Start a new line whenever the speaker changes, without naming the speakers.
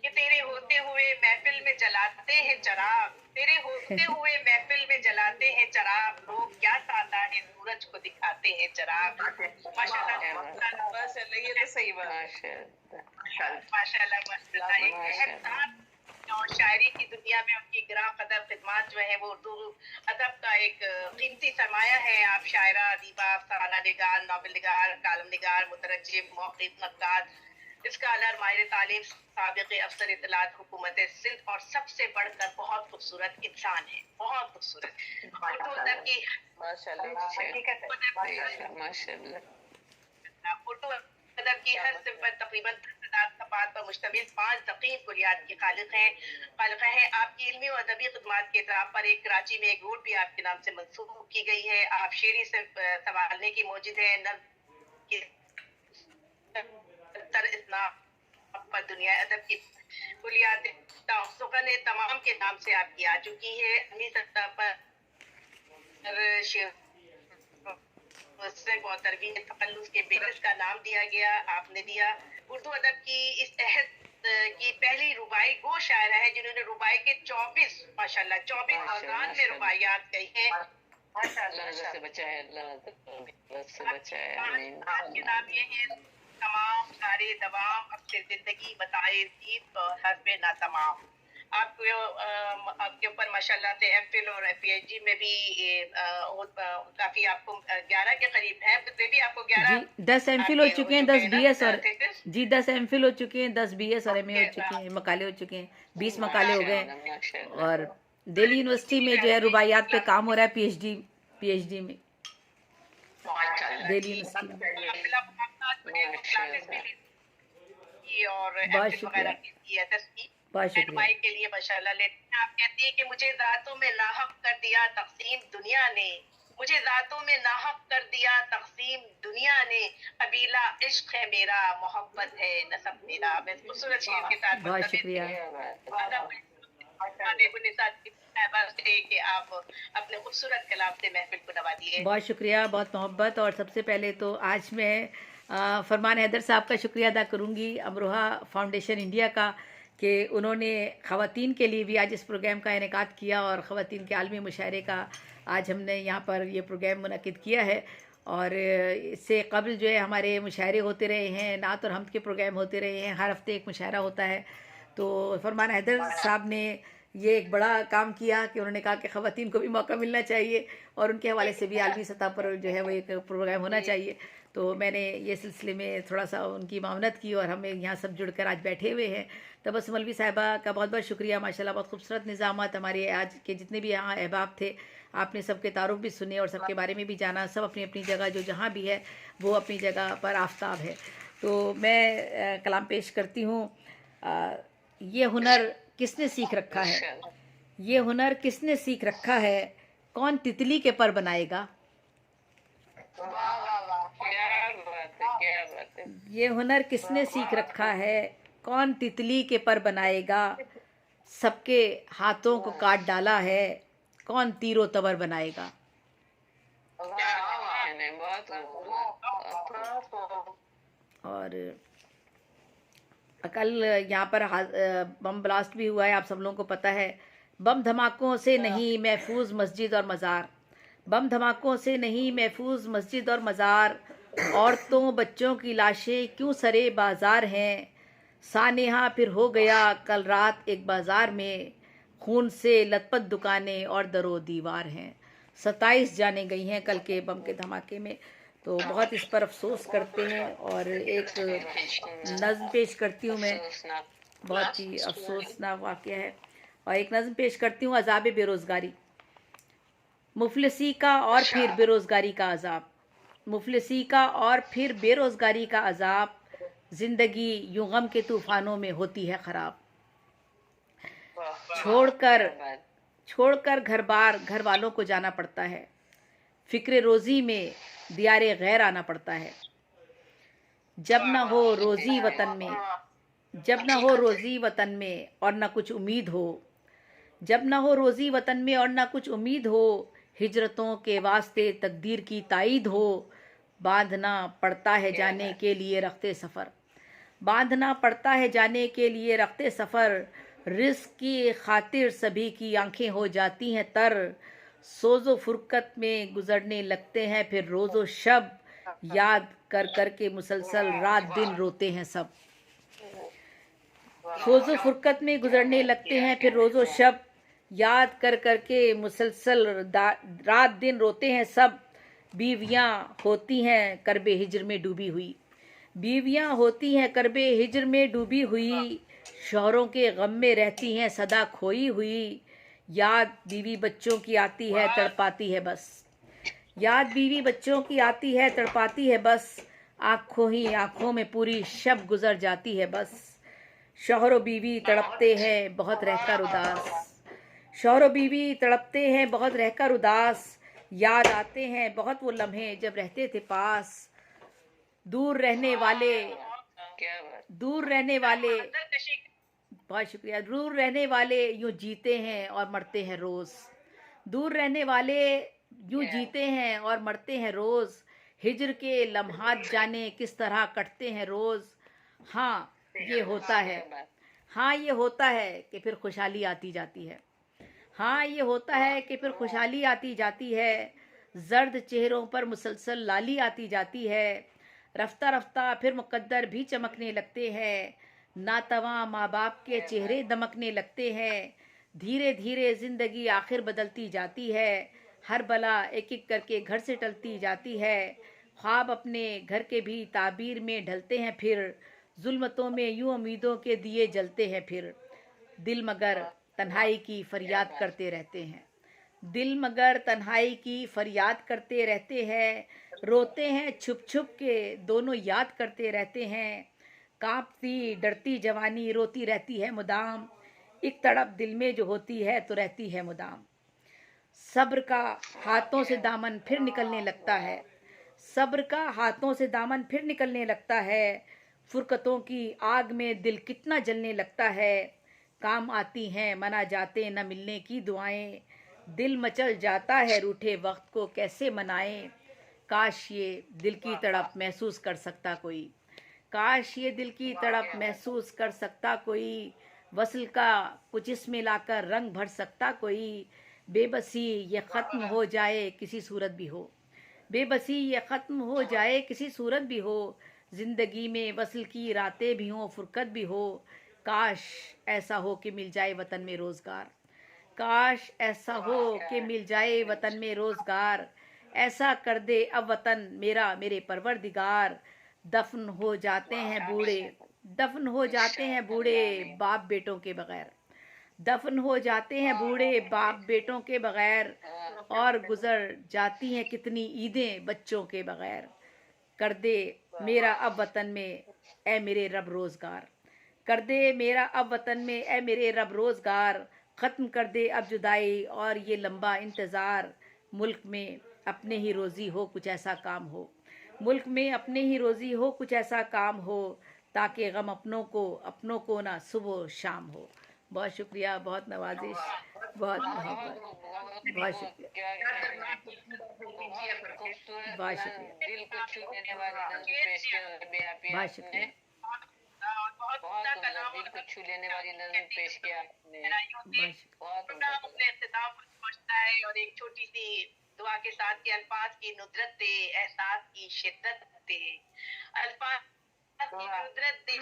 कि तेरे होते हुए महफिल में जलाते हैं चराग, तेरे होते हुए महफिल में जलाते हैं चराग, लोग क्या ताता है सूरज को दिखाते हैं चराग। माशाल्लाह
माशाल्लाह, ये तो सही बात है।
माशाल्लाह माशाल्लाह। एक एहसास और शायरी की दुनिया में उनकी गिरा कदर खिदमत जो है वो उर्दू अदब का एक कीमती सरमाया है। आप शायरा, अदीबा, अफसाना निगार, नावल निगार, कालम निगार, मुतरज्जिम, मौक़िफ़, नक्काद, स्कॉलर, माहिर तालीम, साबिक़ अफ़सर इत्तलात हुकूमत सिंध और सबसे बढ़कर बहुत खूबसूरत इंसान है, बहुत खूबसूरत। उर्दू अदब की
माशाल्लाह,
हकीकत
माशाल्लाह।
उर्दू अदब की हर सिफ़त तकरीबन 10,000 सफ़हात पर मुश्तमिल 5 दक़ीक़ कुलियात की खालिक़ा हैं। आपकी इल्मी और अदबी ख़िदमत के एतराफ़ पर एक कराची में एक रोड भी आपके नाम से मंसूब की गई है। आप शेरी से संभालने की मौजिद हैं, नज़्म की इतना पर दुनिया अदब की कुलियात सुग़न तमाम के नाम से आपकी आ चुकी है। अमी सतह पर शेर और तरवीज तकल्लुफ़ के बेरिस का नाम दिया गया, आपने दिया। उर्दू अदब की इस अहद की पहली रुबाई वो शायरा है जिन्होंने रुबाई के 24 माशाल्लाह 24 औज़ान में रुबाइयात कही हैं।
अल्लाह से बचाए, अल्लाह से बचाए, आमीन।
आपके नाम ये है तमाम सारे दवाम अब से जिंदगी बताए जीत हस्बे ना तमाम। आपको आपके ऊपर माशाल्लाह से एमफिल और पीएचडी में भी काफी आपको 11 के करीब है, तो भी आपको 11
जी 10 एमफिल हो
आपके
चुके हैं,
चुके
10
हैं ना
बीएस और
थीसिस।
जी 10 एमफिल हो चुके हैं, 10 बीएस और एमए हो चुके हैं, मकाले हो चुके हैं, 20 मकाले हो गए।
माशाल्लाह,
और दिल्ली यूनिवर्सिटी में जो है रुबाइयात पे काम हो रहा है, पीएचडी में दिल्ली यूनिवर्सिटी में।
और
बहुत
एमफिल
शुक्रिया,
वगैरह की एसएस की
बहुत शुक्रिया।
रहनुमाई के लिए माशाल्लाह लेते हैं। आप कहती हैं कि मुझे जातों में नाहक कर दिया तकसीम दुनिया ने, मुझे जातों में नाहक कर दिया तकसीम दुनिया ने, कबीला इश्क है मेरा, मोहब्बत है नसब मेरा। मैं खूबसूरत शेर के साथ
बहुत शुक्रिया,
कि आप अपने खूबसूरत कलाम से महफिल को नवाजिए।
बहुत शुक्रिया, बहुत मोहब्बत। और सबसे पहले तो आज मैं फरमान हैदर साहब का शुक्रिया अदा करूँगी, अमरोहा फाउंडेशन इंडिया का, कि उन्होंने ख़वातीन के लिए भी आज इस प्रोग्राम का इनेकाद किया और ख़वातीन के आलमी मुशायरे का आज हमने यहाँ पर ये प्रोग्राम मुनक़िद किया है। और इससे कबल जो है हमारे मुशायरे होते रहे हैं, नात और हमद के प्रोग्राम होते रहे हैं, हर हफ्ते एक मुशायरा होता है। तो फरमान हैदर साहब ने ये एक बड़ा काम किया कि उन्होंने कहा कि ख़वातीन को भी मौका मिलना चाहिए और उनके हवाले से भी आलमी सतह पर जो है वो एक प्रोग्राम होना चाहिए। तो मैंने ये सिलसिले में थोड़ा सा उनकी मावनत की और हम यहाँ सब जुड़कर आज बैठे हुए हैं। तबस्सुम मौलवी साहिबा का बहुत बहुत शुक्रिया, माशाल्लाह बहुत खूबसूरत निज़ामात हमारे आज के जितने भी यहाँ अहबाब थे, आपने सबके तारुफ भी सुने और सबके बारे में भी जाना। सब अपनी अपनी जगह जो जहाँ भी है वो अपनी जगह पर आफ्ताब है। तो मैं कलाम पेश करती हूँ। ये हुनर किसने सीख रखा है, ये हुनर किसने सीख रखा है, कौन तितली के पर बनाएगा। ये हुनर किसने सीख रखा है, कौन तितली के पर बनाएगा, सबके हाथों को काट डाला है, कौन तीरो तबर बनाएगा। और कल यहाँ पर बम ब्लास्ट भी हुआ है, आप सब लोगों को पता है। बम धमाकों से नहीं महफूज मस्जिद और मज़ार, बम धमाकों से नहीं महफूज मस्जिद और मज़ार, औरतों बच्चों की लाशें क्यों सरे बाज़ार हैं। सानेहा फिर हो गया कल रात एक बाज़ार में, खून से लथपथ दुकानें और दरो दीवार हैं। 27 जाने गई हैं कल के बम के धमाके में। तो बहुत इस पर अफसोस करते हैं। और एक नज़्म पेश करती हूँ मैं, बहुत ही अफसोसनाक वाक़या है। और एक नज़्म पेश करती हूँ, अज़ाब बेरोज़गारी। मुफलिसी का और फिर बेरोज़गारी का अज़ाब, मुफलिसी का और फिर बेरोज़गारी का अज़ाब, ज़िंदगी यूं गम के तूफ़ानों में होती है ख़राब। छोड़कर घर बार घर वालों को जाना पड़ता है, फ़िक्र रोज़ी में दियारे गैर आना पड़ता है। जब न हो रोज़ी वतन में, जब न हो रोज़ी वतन में और न कुछ उम्मीद हो, जब न हो रोज़ी वतन में और न कुछ उम्मीद हो, हिजरतों के वास्ते तकदीर की ताईद हो, बांधना पड़ता है जाने के लिए रखते सफ़र। बांधना पड़ता है जाने के लिए रखते सफ़र, रिस्क की खातिर सभी की आंखें हो जाती हैं तर, सोजो फुरकत में गुजरने लगते हैं फिर रोज़ो शब, याद कर कर के मुसलसल रात दिन रोते हैं सब। सोजो फुरकत में गुजरने लगते हैं फिर रोज़ो शब, याद कर कर के मुसलसल रात दिन रोते हैं सब। बीवियाँ होती हैं करबे हिज्र में डूबी हुई, बीवियाँ होती हैं करबे हिज्र में डूबी हुई, शौहरों के गम में रहती हैं सदा खोई हुई, याद बीवी बच्चों की आती है तड़पाती है बस, याद बीवी बच्चों की आती है तड़पाती है बस, आँखों ही आँखों में पूरी शब गुजर जाती है बस। शौहरों बीवी तड़पते हैं बहुत रहकर उदास, शौहरों बीवी तड़पते हैं बहुत रहकर उदास, याद आते हैं बहुत वो लम्हे जब रहते थे पास, दूर रहने वाले
क्या बात,
दूर रहने वाले बहुत शुक्रिया, दूर रहने वाले यूं जीते हैं और मरते हैं रोज, दूर रहने वाले यूं जीते हैं और मरते हैं रोज, हिज्र के लम्हात जाने किस तरह कटते हैं रोज। हाँ ये होता है, हाँ ये होता है कि फिर खुशहाली आती जाती है, हाँ ये होता है कि फिर खुशहाली आती जाती है, जर्द चेहरों पर मुसलसल लाली आती जाती है, रफ्ता रफ्ता फिर मुकद्दर भी चमकने लगते हैं, नातवा माँ बाप के चेहरे दमकने लगते हैं, धीरे धीरे जिंदगी आखिर बदलती जाती है, हर बला एक एक करके घर से टलती जाती है, ख्वाब अपने घर के भी ताबीर में ढलते हैं फिर, जुल्मतों में यूं उम्मीदों के दिए जलते हैं फिर, दिल मगर तन्हाई की फरियाद करते रहते हैं, दिल मगर तन्हाई की फरियाद करते रहते हैं, रोते हैं छुप छुप के दोनों याद करते रहते हैं, कांपती डरती जवानी रोती रहती है मुदाम, एक तड़प दिल में जो होती है तो रहती है मुदाम, सब्र का हाथों से दामन फिर निकलने लगता है, सब्र का हाथों से दामन फिर निकलने लगता है, फुरकतों की आग में दिल कितना जलने लगता है, काम आती हैं मना जाते न मिलने की दुआएं, दिल मचल जाता है रूठे वक्त को कैसे मनाएं, काश ये दिल की तड़प महसूस कर सकता कोई, काश ये दिल की तड़प महसूस कर सकता कोई, वसल का कुछ इसमें लाकर रंग भर सकता कोई, बेबसी ये ख़त्म हो जाए किसी सूरत भी हो, बेबसी ये ख़त्म हो जाए किसी सूरत भी हो, ज़िंदगी में वसल की रातें भी हों फुरकत भी हो, काश ऐसा हो कि मिल जाए वतन में रोज़गार, काश ऐसा हो कि मिल जाए वतन में रोज़गार, ऐसा कर दे अब वतन मेरा मेरे परवरदिगार, दफन हो जाते हैं बूढ़े, दफन हो जाते हैं बूढ़े बाप बेटों के बगैर, दफन हो जाते हैं बूढ़े बाप बेटों के बगैर, और गुजर जाती हैं कितनी ईदें बच्चों के बगैर, कर दे मेरा अब वतन में ए मेरे रब रोज़गार, कर दे मेरा अब वतन में ए मेरे रब रोज़गार, ख़त्म कर दे अब जुदाई और ये लंबा इंतज़ार, मुल्क में अपने ही रोज़ी हो कुछ ऐसा काम हो, मुल्क में अपने ही रोज़ी हो कुछ ऐसा काम हो, ताकि गम अपनों को ना सुबह शाम हो। बहुत शुक्रिया, बहुत नवाजिश, बहुत मोहब्बत, बहुत शुक्रिया,
खूबसूरत
बहुत शुक्रिया,
दिल को छू लेने वाली नज़्म पेश की
बहुत शुक्रिया,
बहुत सुंदर दिल को छू लेने वाली नज़्म पेश किया आपने,
बहुत शुक्रिया।
बहुत
प्रोग्राम अपने इख्तिताम पर पहुंचता है और एक छोटी सी दुआ के साथ के अल्फाज की नुदरत दे, एहसास की शिद्दत दे, अल्फाज की नुदरत दे,